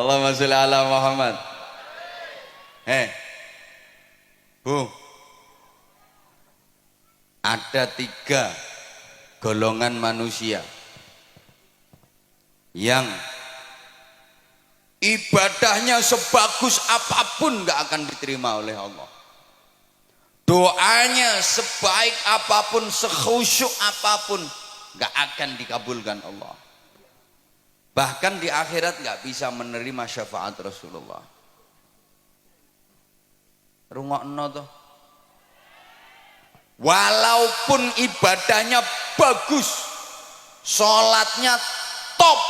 Allahumma sholli ala Muhammad. Bu, ada 3 golongan manusia yang ibadahnya sebagus apapun gak akan diterima oleh Allah. Doanya sebaik apapun, sekhusyuk apapun gak akan dikabulkan Allah. Bahkan di akhirat gak bisa menerima syafaat Rasulullah. Rungokno toh. Walaupun ibadahnya bagus, sholatnya top,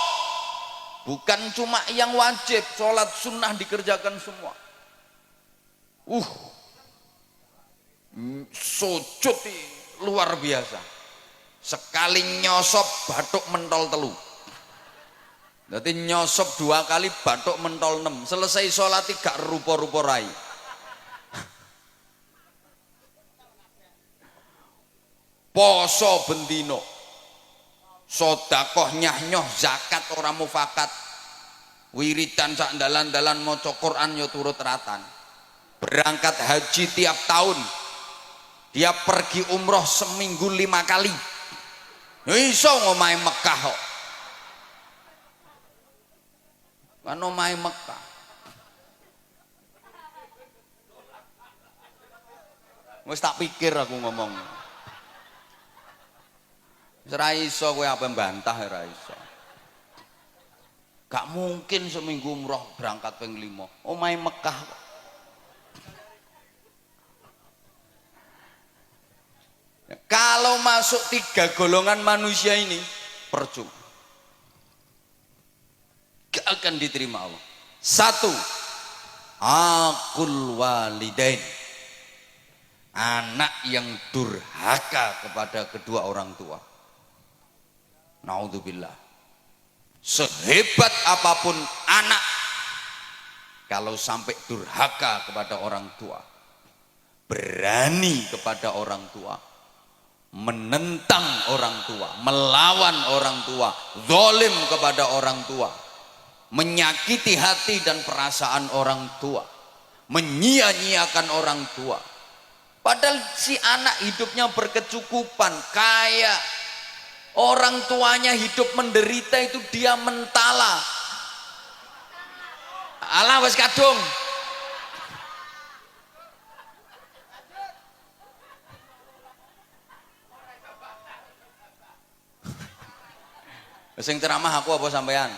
bukan cuma yang wajib, sholat sunnah dikerjakan semua. Sujud luar biasa. Sekali nyosop batuk mentol telu. Jadi nyosop 2 kali batuk mentol 6. Selesai sholat gak rupa-rupa rai. Poso bendino, sodakoh nyah-nyoh, zakat orang mufakat, wiridan sak dalan-dalan maca Quran yo turut ratan. Berangkat haji tiap tahun, dia pergi umroh seminggu 5 kali. Iso ngomahe Mekah kok. Kan omahe Mekah. Wis tak pikir aku ngomong. Ora iso kowe apa mbantah ora iso. Gak mungkin seminggu umroh berangkat ping 5. Omahe Mekah kok. Kalau masuk 3 golongan manusia ini percuma. Gak akan diterima Allah. 1, aqul walidain. Anak yang durhaka kepada kedua orang tua. Naudzubillah. Sehebat apapun anak, kalau sampai durhaka kepada orang tua, berani kepada orang tua, menentang orang tua, melawan orang tua, zalim kepada orang tua, menyakiti hati dan perasaan orang tua, menyia-nyiakan orang tua, padahal si anak hidupnya berkecukupan, kaya, orang tuanya hidup menderita, itu dia mentala. Alah wes kadung. Sing ceramah aku apa sampean?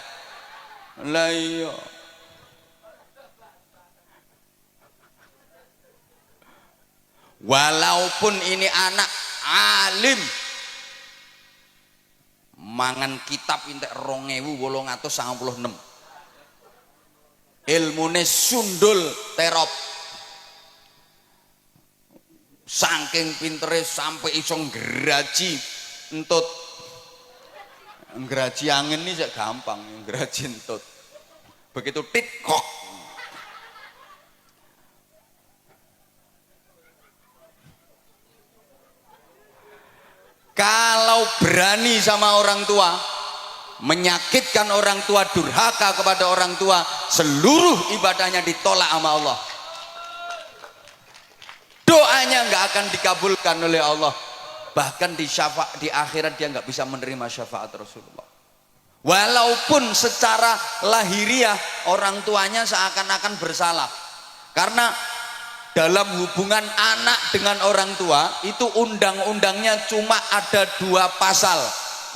Lah iya. Walaupun ini anak alim, mangan kitab entek 2896, ilmune sundul terop, saking pintere sampai iso ngraji entut. Ngraji angin ini sak gampang, ngraji entut. Begitu tit kok. Kalau berani sama orang tua, menyakitkan orang tua, durhaka kepada orang tua, seluruh ibadahnya ditolak sama Allah. Doanya nggak akan dikabulkan oleh Allah. Bahkan di akhirat dia nggak bisa menerima syafaat Rasulullah. Walaupun secara lahiriah orang tuanya seakan-akan bersalah, karena dalam hubungan anak dengan orang tua itu undang-undangnya cuma ada 2 pasal.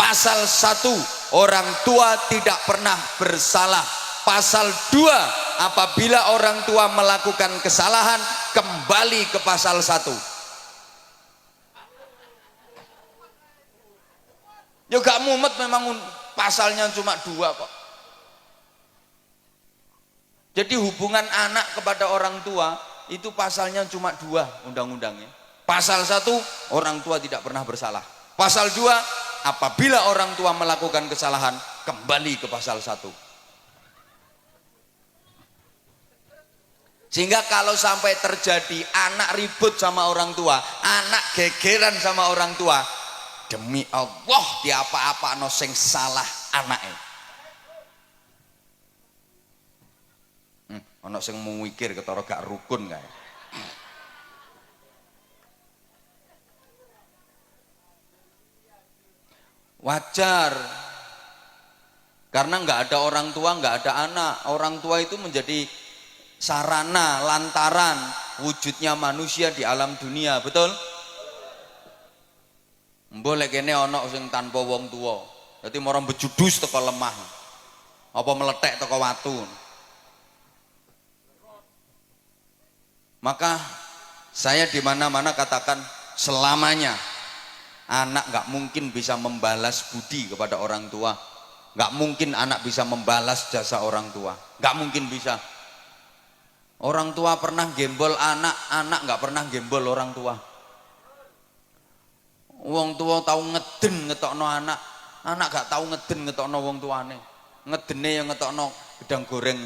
Pasal 1, orang tua tidak pernah bersalah. Pasal 2, apabila orang tua melakukan kesalahan, kembali ke pasal 1. Ya gak mumet, memang pasalnya cuma 2 kok. Jadi hubungan anak kepada orang tua itu pasalnya cuma 2 undang-undangnya. Pasal 1, orang tua tidak pernah bersalah. Pasal 2, apabila orang tua melakukan kesalahan, kembali ke pasal 1. Sehingga kalau sampai terjadi anak ribut sama orang tua, anak gegeran sama orang tua, demi Allah di apa-apa no sing salah anaknya. Ana sing mikir ketara gak rukun kae. Wajar. Karena nggak ada orang tua, nggak ada anak. Orang tua itu menjadi sarana, lantaran wujudnya manusia di alam dunia, betul? Boleh kene ana sing tanpa wong tua. Dadi mara bejudus teko lemah. Apa meletek teko watu. Maka saya di mana-mana katakan selamanya anak nggak mungkin bisa membalas budi kepada orang tua, nggak mungkin anak bisa membalas jasa orang tua, nggak mungkin bisa. Orang tua pernah gembol anak, anak nggak pernah gembol orang tua. Wong tua tahu ngeden ngetokno anak, anak gak tahu ngeden ngetokno wong tuane. Ngedene yang ngetokno gedang goreng.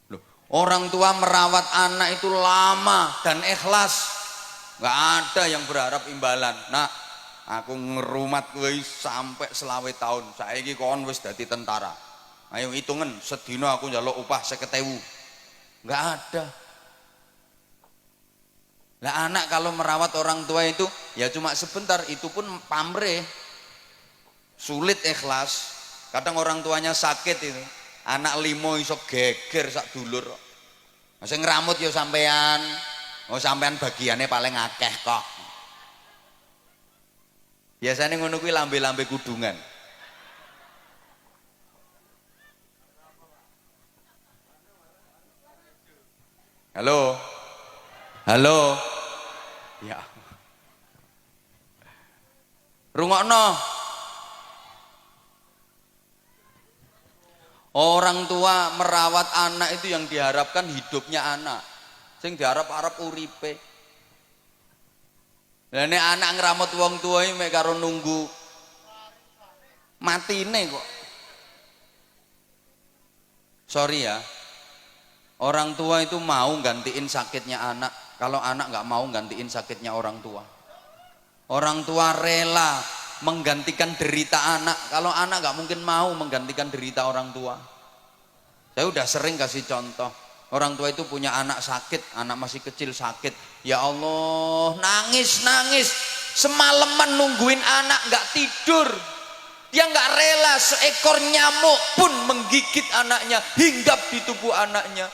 Loh, orang tua merawat anak itu lama dan ikhlas. Nggak ada yang berharap imbalan. Nah, aku ngerumat kowe sampai 20 tahun. Saiki kon wis dadi tentara. Ayo hitungan sedina aku njaluk upah 50.000. Nggak ada. Lah anak kalau merawat orang tua itu ya cuma sebentar, itu pun pamrih. Sulit ikhlas. Kadang orang tuanya sakit itu. Anak limo iso geger sak dulur. Sing ngramut ya sampean. Oh sampean bagiannya paling akeh kok. Biasanya ngono kuwi lambe-lambe kudungan. Halo. Halo. Ya. Rungokno. Orang tua merawat anak itu yang diharapkan hidupnya anak. Sing diharap-harap uripe. Lah nek anak ngramut wong tua iki mek karo nunggu matine kok. Sorry ya. Orang tua itu mau gantiin sakitnya anak. Kalau anak nggak mau gantiin sakitnya orang tua. Orang tua rela menggantikan derita anak. Kalau anak nggak mungkin mau menggantikan derita orang tua. Saya udah sering kasih contoh. Orang tua itu punya anak sakit, anak masih kecil sakit. Ya Allah, nangis. Semalaman nungguin anak nggak tidur. Dia nggak rela seekor nyamuk pun menggigit anaknya, hinggap di tubuh anaknya.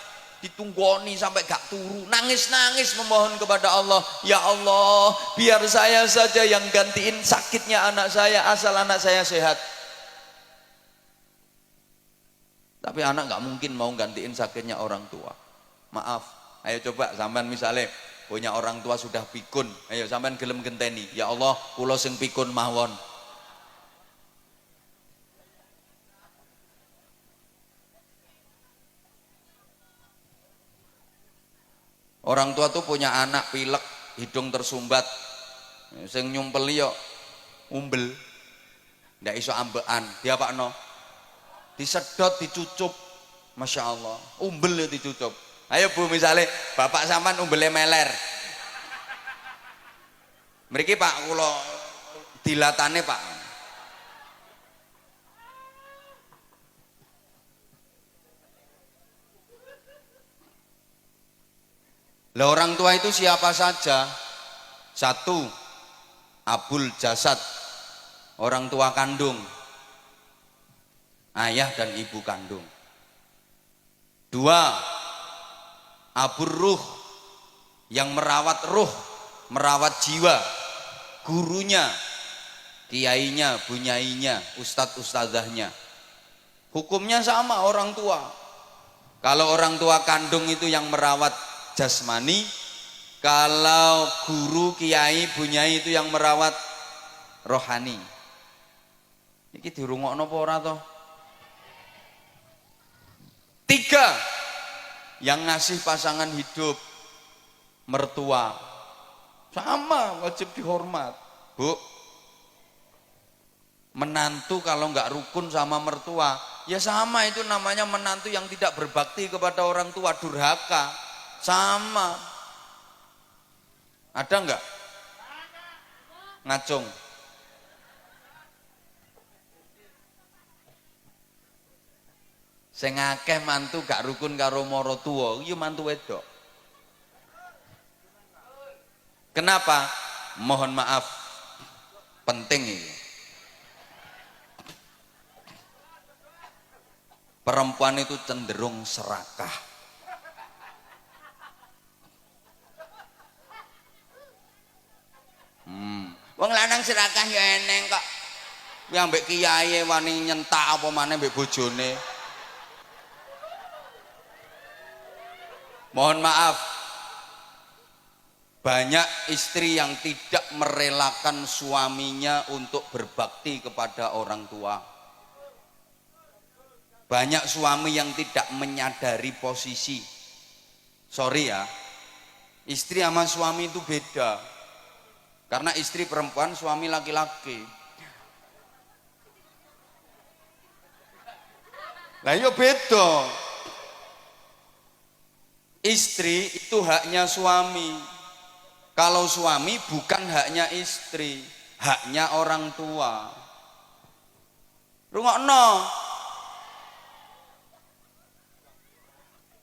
Ditunggoni sampai gak turu, nangis memohon kepada Allah, ya Allah biar saya saja yang gantiin sakitnya anak saya asal anak saya sehat. Tapi anak gak mungkin mau gantiin sakitnya orang tua. Maaf, ayo coba sampean misalnya punya orang tua sudah pikun, ayo sampean gelem genteni, ya Allah kula sing pikun mawon. Orang tua tuh punya anak pilek, hidung tersumbat, sing nyumpeli yo umbel, ndak iso ambekan, diapakno? Disedot, dicucup, masya Allah, umbel ya dicucup. Ayo bu, misalnya bapak sampean umbelnya meler, mriki pak, kulo dilatane pak. Lah orang tua itu siapa saja? Satu, abul jasad, orang tua kandung, ayah dan ibu kandung. Dua, abur ruh, yang merawat ruh, merawat jiwa, gurunya, kiainya, bunyainya, ustadz ustadzahnya. Hukumnya sama orang tua. Kalau orang tua kandung itu yang merawat jasmani, kalau guru, kiai, bunyai itu yang merawat rohani. Iki dirungokno apa ora toh? Tiga, yang ngasih pasangan hidup, mertua, sama wajib dihormat. Bu, menantu kalau nggak rukun sama mertua, ya sama, itu namanya menantu yang tidak berbakti kepada orang tua, durhaka. Sama. Ada enggak? Ngacung. Sing akeh mantu gak rukun karo maratuwa iki mantu wedok. Kenapa? Mohon maaf, penting ini. Perempuan itu cenderung serakah. Wong lanang serakah ya eneng kok. Yang mbek kiai wani nyentak apa maneh mbek bojone. Mohon maaf, banyak istri yang tidak merelakan suaminya untuk berbakti kepada orang tua. Banyak suami yang tidak menyadari posisi. Sorry ya, istri sama suami itu beda. Karena istri perempuan, suami laki-laki. Lah yo beda. Istri itu haknya suami. Kalau suami bukan haknya istri, haknya orang tua. Rungokno.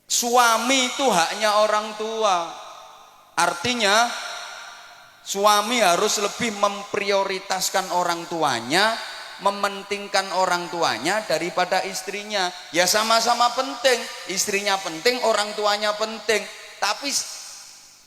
Suami itu haknya orang tua. Artinya suami harus lebih memprioritaskan orang tuanya, mementingkan orang tuanya daripada istrinya. Ya sama-sama penting, istrinya penting, orang tuanya penting, tapi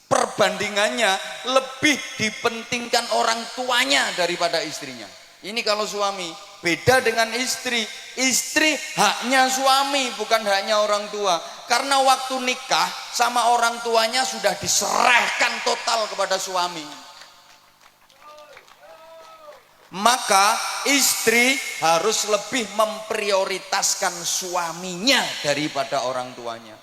perbandingannya lebih dipentingkan orang tuanya daripada istrinya. Ini kalau suami. Beda dengan istri. Istri haknya suami, bukan haknya orang tua. Karena waktu nikah sama orang tuanya sudah diserahkan total kepada suami. Maka istri harus lebih memprioritaskan suaminya daripada orang tuanya.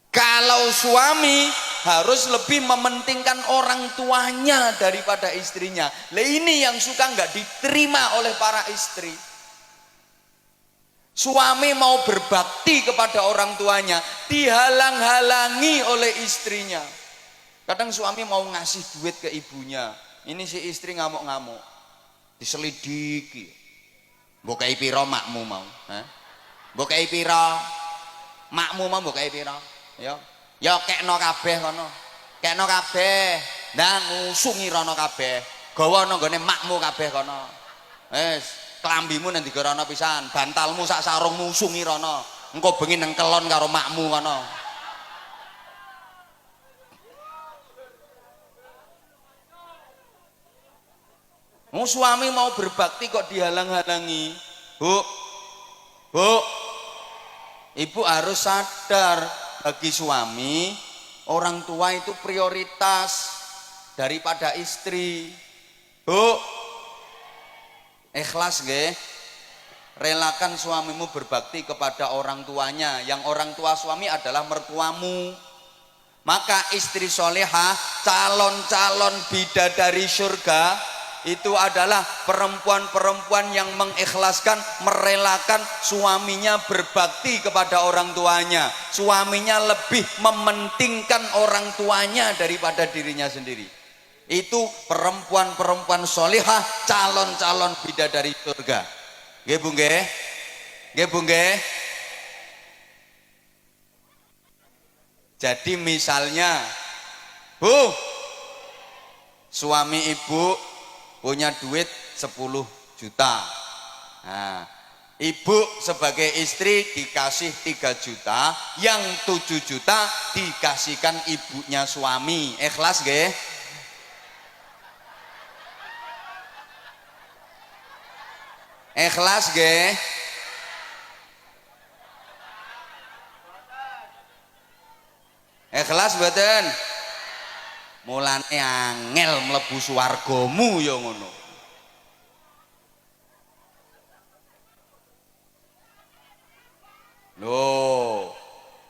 Kalau suami harus lebih mementingkan orang tuanya daripada istrinya. Lah ini yang suka nggak diterima oleh para istri. Suami mau berbakti kepada orang tuanya, dihalang-halangi oleh istrinya. Kadang suami mau ngasih duit ke ibunya, ini si istri ngamuk-ngamuk, diselidiki. Mbok kei pira makmu mau? Mbok kei pira makmu mau? Mbok kei pira? Ya kekno kabeh kono. Kekno kabeh. Ndang ngusungi rono kabeh. Gawa nang gone makmu kabeh kono. Wis, klambimu nang digerono pisan, bantalmu sak sarungmu usungi rono. Engko bengi nang kelon karo makmu kono. Suami mau berbakti kok dihalang-halangi. Bu, ibu harus sadar, bagi suami orang tua itu prioritas daripada istri. Bu, ikhlas nggih, relakan suamimu berbakti kepada orang tuanya. Yang orang tua suami adalah mertuamu. Maka istri solehah, calon-calon bidadari surga itu adalah perempuan-perempuan yang mengikhlaskan, merelakan suaminya berbakti kepada orang tuanya. Suaminya lebih mementingkan orang tuanya daripada dirinya sendiri. Itu perempuan-perempuan solihah, calon-calon bidadari surga. Nggih Bu nggih? Nggih Bu nggih? Jadi misalnya, Bu, suami ibu punya duit 10 juta. Nah, ibu sebagai istri dikasih 3 juta, yang 7 juta dikasihkan ibunya suami. Ikhlas nggih? Ikhlas nggih? Ikhlas mboten? Mulane angel mlebu swargamu ya ngono. Loh,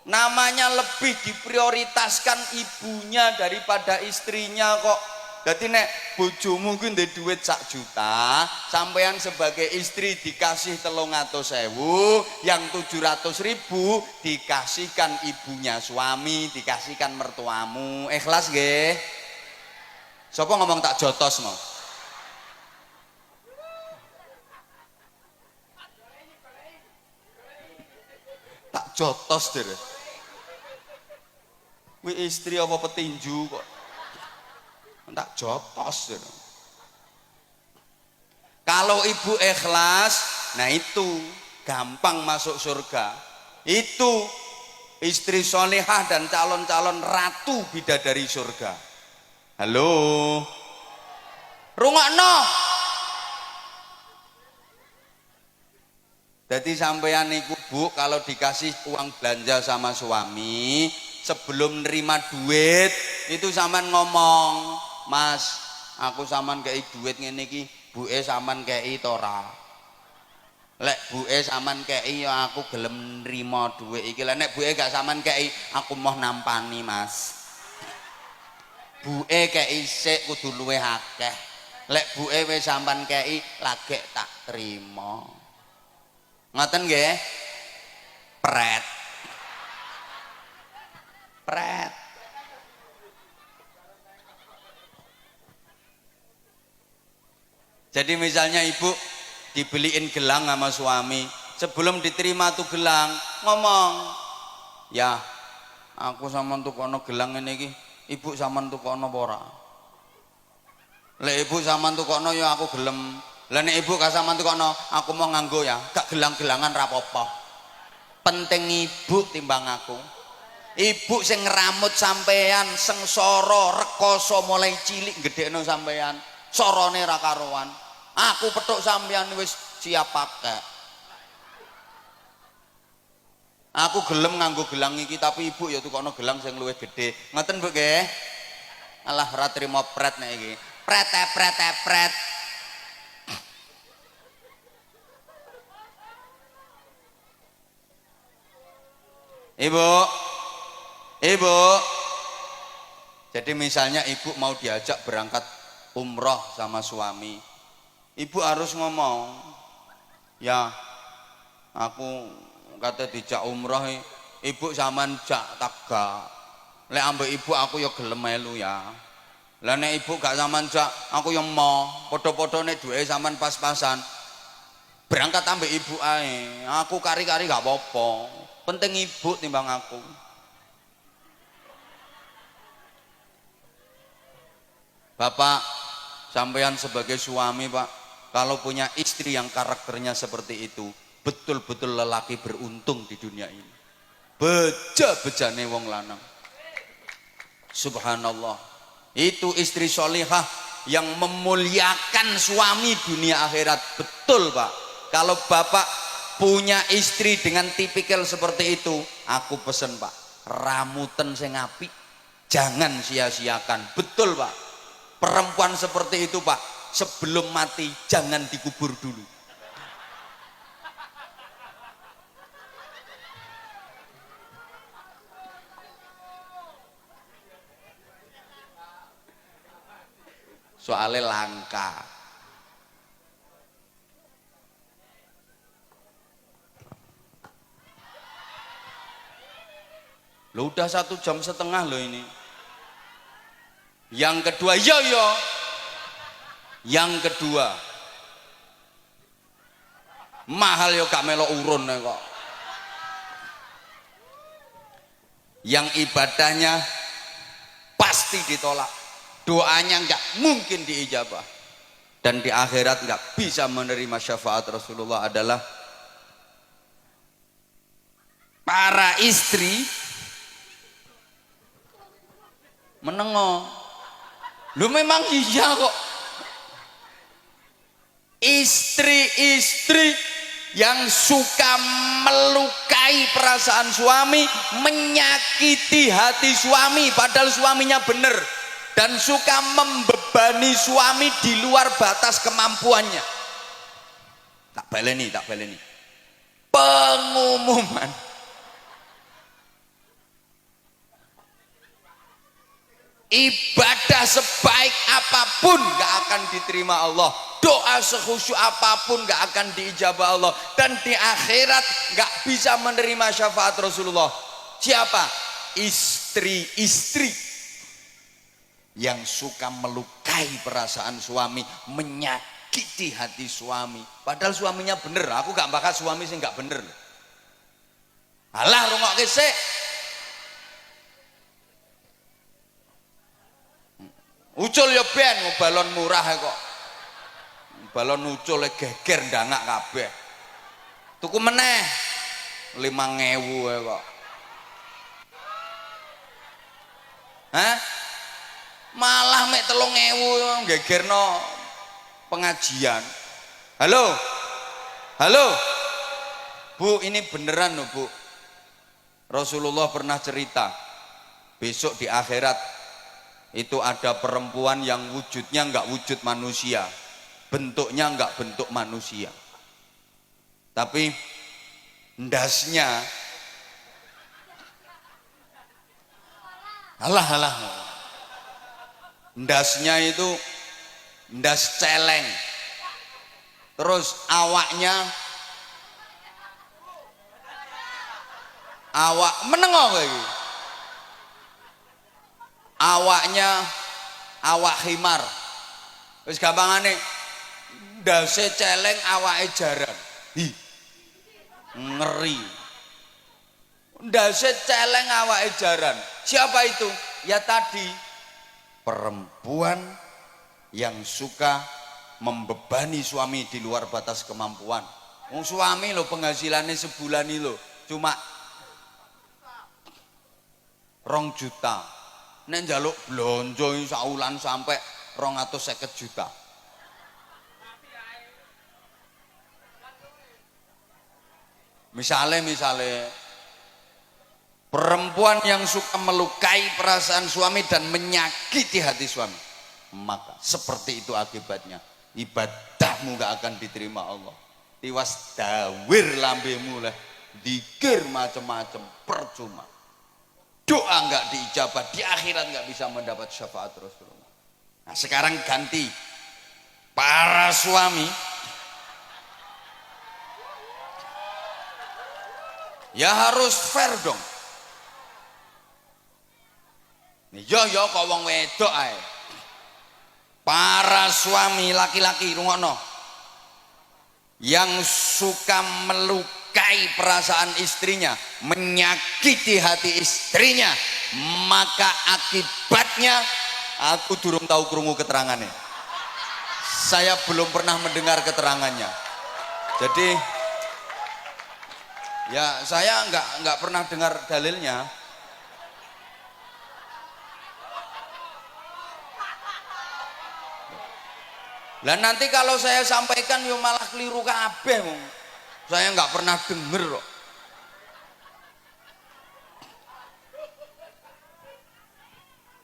namanya lebih diprioritaskan ibunya daripada istrinya kok. Jadi nek bojomu kuwi ndek duit 1 juta, sampean sebagai istri dikasih 300.000, yang 700.000 dikasihkan ibunya suami, dikasihkan mertuamu. Ikhlas nggih? Sapa ngomong tak jotos mau? jotos deh. Kuwi istri apa petinju kok tak jotos deh. Kalau ibu ikhlas, nah itu gampang masuk surga. Itu istri solehah dan calon-calon ratu bidadari surga. Halo, rungokno. Jadi sampeyan niku Bu, kalau dikasih uang belanja sama suami, sebelum nerima duit itu sampean ngomong, "Mas, aku sampean kei duit ngene iki, buke sampean kei to ora?" Lek buke sampean kei ya aku gelem nrimo duit iki. Lek nek buke gak sampean kei, aku mau nampani, Mas. Buke kei sik kudu luwih akeh. Lek buke wis sampean kei, lagek tak trimo. Ngoten nggih? Pret. Pret. Jadi misalnya ibu dibeliin gelang sama suami, sebelum diterima tuh gelang ngomong, "Ya, aku sampean tukono gelang ini iki, ibu sampean tukono apa ora?" Lek ibu sampean tukono ya aku gelem. Lah nek ibu gak sampean tukono, aku mau nganggo ya, gak gelang-gelangan ra apa-apa. Penting ibu timbang aku. Ibu sing ngramut sampean, sengsara, rekoso mulai cilik gedhekno sampean, sorone ra karuan. Aku petuk sampean wis siap pakai. Aku gelem nganggo gelang iki, tapi ibu ya tukono gelang sing luwih gedhe. Ngoten Bu nggih? Alah ora trimo pret nek iki. Pret. Ibu, jadi misalnya ibu mau diajak berangkat umroh sama suami, ibu harus ngomong, "Ya, aku kata dijak umroh, ibu sampean jak taga. Lek ambek ibu aku ya gelem melu ya. Lah nek ibu gak sampean jak, aku ya mau padha-padhane duwe sampean pas-pasan. Berangkat ambek ibu ae. Aku kari-kari gak apa-apa. Penting ibu timbang aku." Bapak, sampean sebagai suami Pak, kalau punya istri yang karakternya seperti itu, betul-betul lelaki beruntung di dunia ini. Beja-bejane wong lanang. Subhanallah. Itu istri solihah yang memuliakan suami dunia akhirat. Betul Pak. Kalau Bapak punya istri dengan tipikal seperti itu, aku pesen Pak, ramuten sing apik, jangan sia-siakan. Betul Pak. Perempuan seperti itu Pak, sebelum mati jangan dikubur dulu. Soalnya langka. Lo udah 1,5 jam loh ini. Yang kedua, Yang kedua, mahal yo gak melo urun kok. Yang ibadahnya pasti ditolak, doanya nggak mungkin diijabah, dan di akhirat nggak bisa menerima syafaat Rasulullah adalah para istri menengok. Lu memang iya kok. Istri-istri yang suka melukai perasaan suami, menyakiti hati suami padahal suaminya benar, dan suka membebani suami di luar batas kemampuannya. Tak baleni. Pengumuman. Ibadah sebaik apapun gak akan diterima Allah, doa sekhusyuk apapun gak akan diijabah Allah, dan di akhirat gak bisa menerima syafaat Rasulullah. Siapa? Istri-istri yang suka melukai perasaan suami, menyakiti hati suami padahal suaminya bener. Aku gak bakal suami sih gak bener. Alah rungokke sik. Ucul ya ben balon murah kok. Balon ucul geger ndangak kabeh. Tuku meneh 5.000 kok. Hah? Malah mek 3.000 gegerno pengajian. Halo? Halo? Bu, ini beneran loh Bu. Rasulullah pernah cerita, besok di akhirat itu ada perempuan yang wujudnya enggak wujud manusia, bentuknya enggak bentuk manusia, tapi ndasnya alah ndasnya itu ndas celeng, terus awak menengok lagi, awaknya awak khimar, wis gampangane ndase celeng awake jaran. Hi, ngeri. Ndase celeng awake jaran. Siapa itu? Ya tadi perempuan yang suka membebani suami di luar batas kemampuan. Wong suami lo penghasilannya sebulan ini lo cuma 2 juta. Nek njaluk blonjo saulan sampai 250 juta. Misalnya perempuan yang suka melukai perasaan suami dan menyakiti hati suami, maka seperti itu akibatnya, ibadahmu gak akan diterima Allah. Tiwas dawir lambemu lah, dikir macam-macam percuma, doa gak diijabah, di akhirat gak bisa mendapat syafaat Rasulullah. Nah sekarang ganti, para suami ya harus fair dong. Yo kok wong wedok ae. Para suami laki-laki rungokno. Yang suka melukai perasaan istrinya, menyakiti hati istrinya, maka akibatnya aku durung tahu krungu keterangannya. Saya belum pernah mendengar keterangannya. Jadi ya saya nggak pernah dengar dalilnya. Lah nanti kalau saya sampaikan yo malah keliru kabeh wong. Saya nggak pernah denger kok.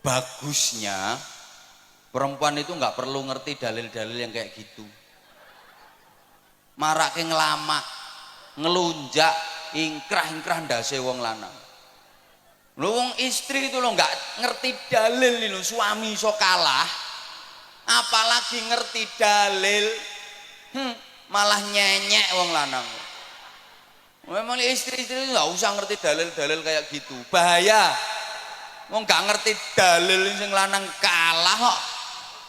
Bagusnya perempuan itu nggak perlu ngerti dalil-dalil yang kayak gitu. Marake ngelama, ngelunjak, ingkrah ndase wong lanang. Lho wong istri itu lo nggak ngerti dalil lho, suami iso kalah. Apalagi ngerti dalil, malah nyenyek wong lanang. Memang istri-istri nggak usah ngerti dalil-dalil kayak gitu, bahaya. Wong nggak ngerti dalil sing lanang kalah kok,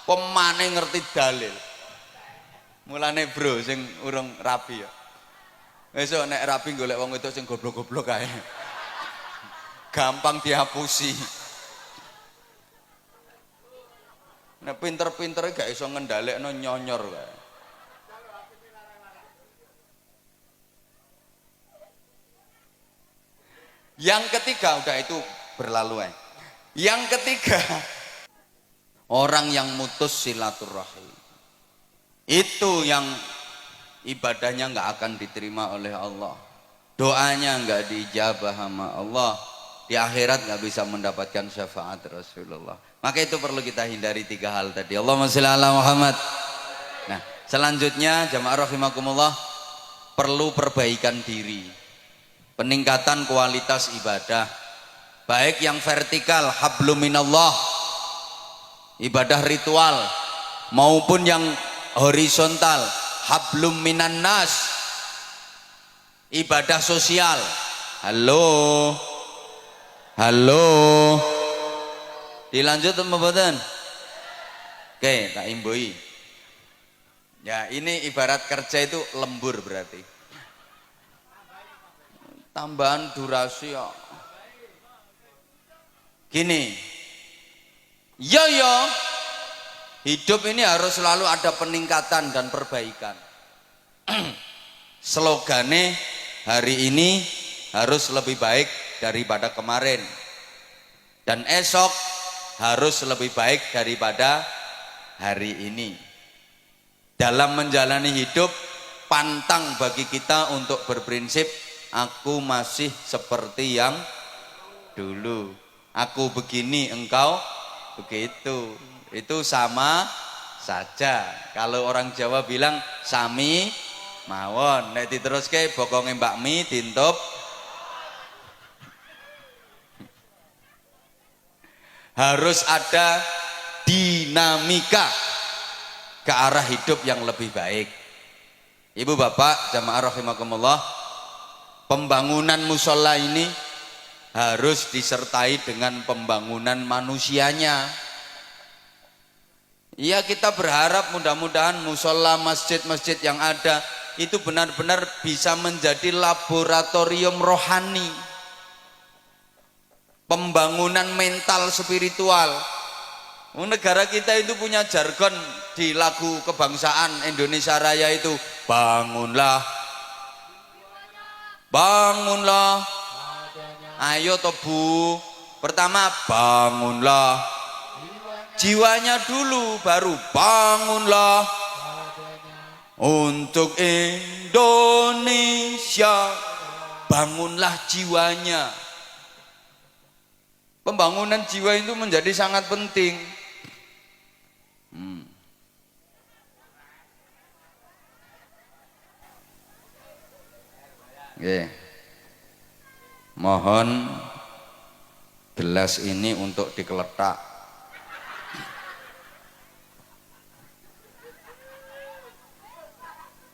pemane ngerti dalil. Mulane bro, sing urung rapi ya. Besok nek rapi golek wong itu sing goblok-goblok kae. Gampang dihapusi. Nek pinter-pintere gak iso ngendhalekno nyonyor kae. Yang ketiga udah itu berlalu. Yang ketiga, orang yang mutus silaturahim. Itu yang ibadahnya nggak akan diterima oleh Allah. Doanya nggak diijabah sama Allah. Di akhirat nggak bisa mendapatkan syafaat Rasulullah. Maka itu perlu kita hindari 3 hal tadi. Allahumma sholli ala Muhammad. Nah, selanjutnya jamaah rahimakumullah, perlu perbaikan diri. Peningkatan kualitas ibadah. Baik yang vertikal, hablum minallah, ibadah ritual, maupun yang horizontal, hablum minan nas, ibadah sosial. Halo. Dilanjut apa mboten? Oke, tak imbui. Ya, ini ibarat kerja itu lembur berarti. tambahan durasi ya. Gini, yo, hidup ini harus selalu ada peningkatan dan perbaikan. Slogane hari ini harus lebih baik daripada kemarin, dan esok harus lebih baik daripada hari ini. Dalam menjalani hidup, pantang bagi kita untuk berprinsip aku masih seperti yang dulu, aku begini engkau begitu. Itu sama saja. Kalau orang Jawa bilang sami mawon, nek diteruske bokonge Mbak Mi dintup. Harus ada dinamika ke arah hidup yang lebih baik. Ibu bapak jamaah rahimakumullah, pembangunan musola ini harus disertai dengan pembangunan manusianya. Iya, kita berharap mudah-mudahan musola, masjid-masjid yang ada itu benar-benar bisa menjadi laboratorium rohani, pembangunan mental spiritual. Negara kita itu punya jargon di lagu kebangsaan Indonesia Raya itu, bangunlah, bangunlah, ayo toh Bu. Pertama bangunlah jiwanya dulu, baru bangunlah untuk Indonesia. Bangunlah jiwanya. Pembangunan jiwa itu menjadi sangat penting. Oke. Mohon gelas ini untuk dikeletak.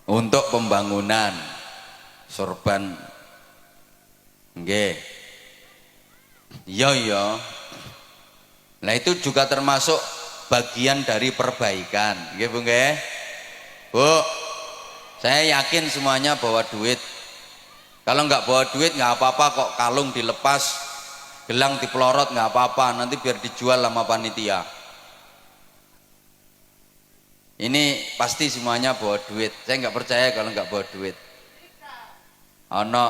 Untuk pembangunan sorban. Nggih. Iya. Nah itu juga termasuk bagian dari perbaikan. Nggih Bu nggih. Bu, saya yakin semuanya bawa duit. Kalau nggak bawa duit nggak apa-apa kok, kalung dilepas, gelang dipelorot nggak apa-apa, nanti biar dijual sama panitia. Ini pasti semuanya bawa duit. Saya nggak percaya kalau nggak bawa duit. Ono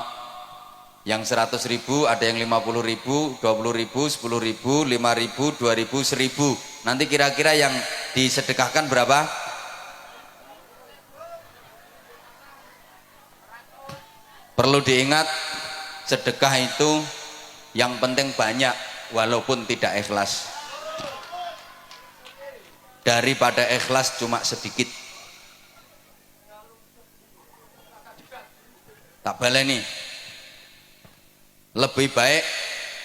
yang 100.000, ada yang 50.000, 20.000, 10.000, 5.000, 2.000, 1.000. Nanti kira-kira yang disedekahkan berapa? Perlu diingat, sedekah itu yang penting banyak walaupun tidak ikhlas, daripada ikhlas cuma sedikit. Tak baleni, lebih baik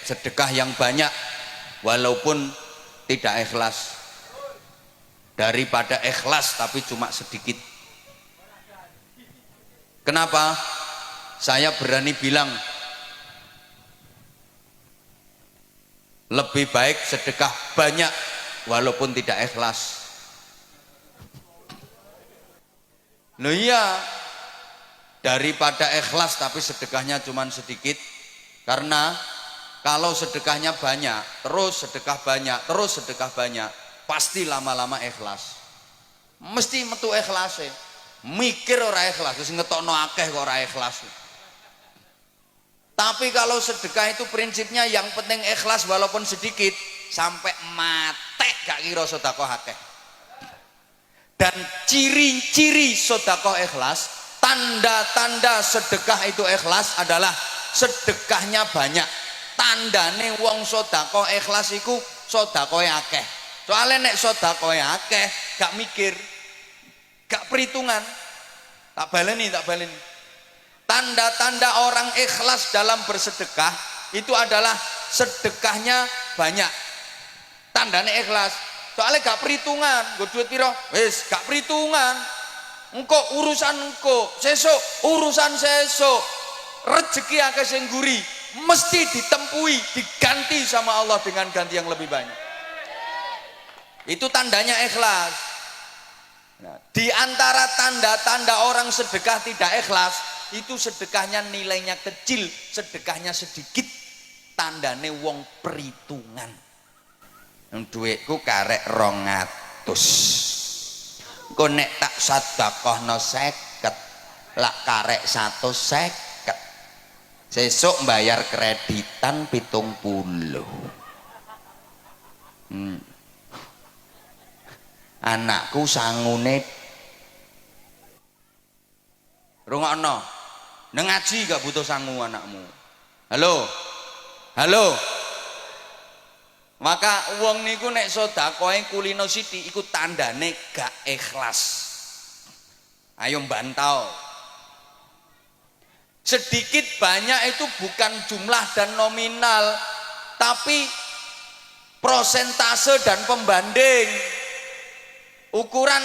sedekah yang banyak walaupun tidak ikhlas daripada ikhlas tapi cuma sedikit. Kenapa? Saya berani bilang lebih baik sedekah banyak walaupun tidak ikhlas. Loh iya, daripada ikhlas tapi sedekahnya cuma sedikit. Karena kalau sedekahnya banyak, terus sedekah banyak, terus sedekah banyak, pasti lama-lama ikhlas. Mesti metu ikhlas. Mikir ora ikhlas, terus ngetokno akeh kok ora ikhlas. Tapi kalau sedekah itu prinsipnya yang penting ikhlas walaupun sedikit, sampai mate gak kira sedekah akeh. Dan ciri-ciri sedekah ikhlas, tanda-tanda sedekah itu ikhlas adalah sedekahnya banyak. Tandane wong sedekah ikhlas iku sedekahe akeh. Soalnya nek sedekahe akeh gak mikir, gak perhitungan. Tak baleni. Tanda-tanda orang ikhlas dalam bersedekah itu adalah sedekahnya banyak. Tandanya ikhlas. Soalnya gak perhitungan, gue duit piro, wis gak perhitungan. Engko urusan engko, sesuk urusan sesuk. Rezeki akeh sing nguri, mesti ditempui, diganti sama Allah dengan ganti yang lebih banyak. Itu tandanya ikhlas. Nah, di antara tanda-tanda orang sedekah tidak ikhlas, itu sedekahnya nilainya kecil, sedekahnya sedikit, tandane wong perhitungan. Duitku karek 200, kok nek tak sedekahno 50, lak karek 150, sesuk bayar kreditan 70. Anakku sangune rungokno nang ngaji gak butuh sangu anakmu. Halo maka wong niku nek sedekahe kulino sithik iku tandane gak ikhlas. Ayo bantau. Sedikit banyak itu bukan jumlah dan nominal, tapi prosentase dan pembanding. Ukuran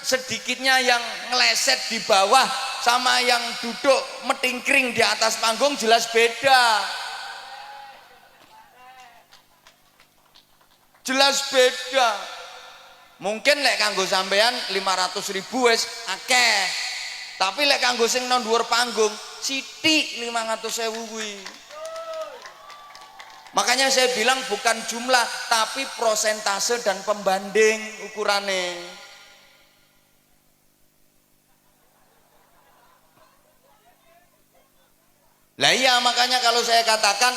sedikitnya yang ngeleset di bawah sama yang duduk metingkring di atas panggung jelas beda. Jelas beda. Mungkin lek kanggo sampean 500.000 wis akeh. Tapi lek kanggo sing nang dhuwur panggung sithik 500.000 kuwi. Makanya saya bilang bukan jumlah tapi prosentase dan pembanding ukurannya. Lah iya, makanya kalau saya katakan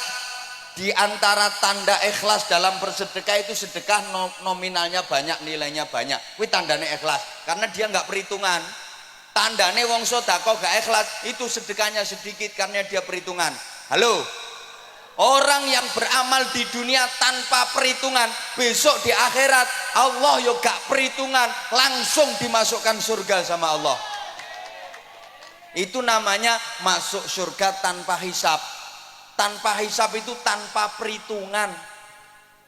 di antara tanda ikhlas dalam bersedekah itu sedekah nominalnya banyak, nilainya banyak. Kuwi tandane ikhlas karena dia nggak perhitungan. Tandane wong sedekah gak ikhlas itu sedekahnya sedikit karena dia perhitungan. Halo. Orang yang beramal di dunia tanpa perhitungan, besok di akhirat Allah yo gak perhitungan, langsung dimasukkan surga sama Allah. Itu namanya masuk surga tanpa hisab. Tanpa hisab itu tanpa perhitungan.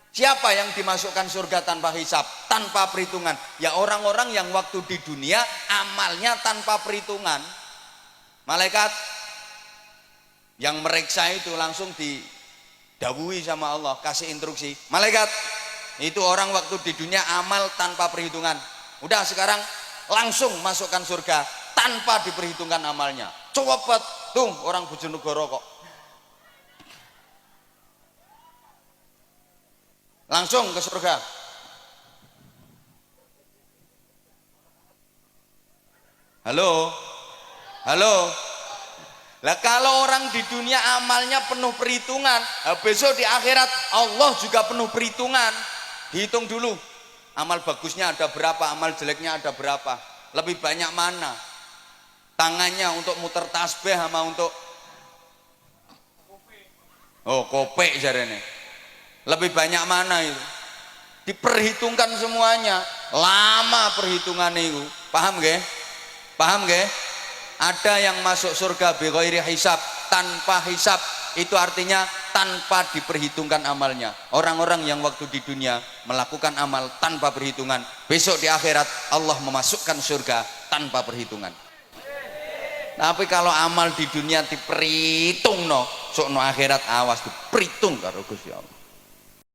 Siapa yang dimasukkan surga tanpa hisab, tanpa perhitungan? Ya orang-orang yang waktu di dunia amalnya tanpa perhitungan. Malaikat yang meriksa itu langsung didhawuhi sama Allah, kasih instruksi. Malaikat, itu orang waktu di dunia amal tanpa perhitungan. Udah sekarang langsung masukkan surga tanpa diperhitungkan amalnya. Cepet tuh orang Bojonegoro kok. Langsung ke surga. Halo. Lah kalau orang di dunia amalnya penuh perhitungan, besok di akhirat Allah juga penuh perhitungan. Dihitung dulu. Amal bagusnya ada berapa, amal jeleknya ada berapa. Lebih banyak mana? Tangannya untuk muter tasbih sama untuk kopek jarene. Lebih banyak mana itu? Diperhitungkan semuanya. Lama perhitungan itu. Paham nggih? Paham nggih? Ada yang masuk surga bi ghairi hisab, tanpa hisab. Itu artinya tanpa diperhitungkan amalnya. Orang-orang yang waktu di dunia melakukan amal tanpa perhitungan, besok di akhirat Allah memasukkan surga tanpa perhitungan. Tapi kalau amal di dunia diperhitung no, sok no akhirat awas diperhitung karo Gusti Allah.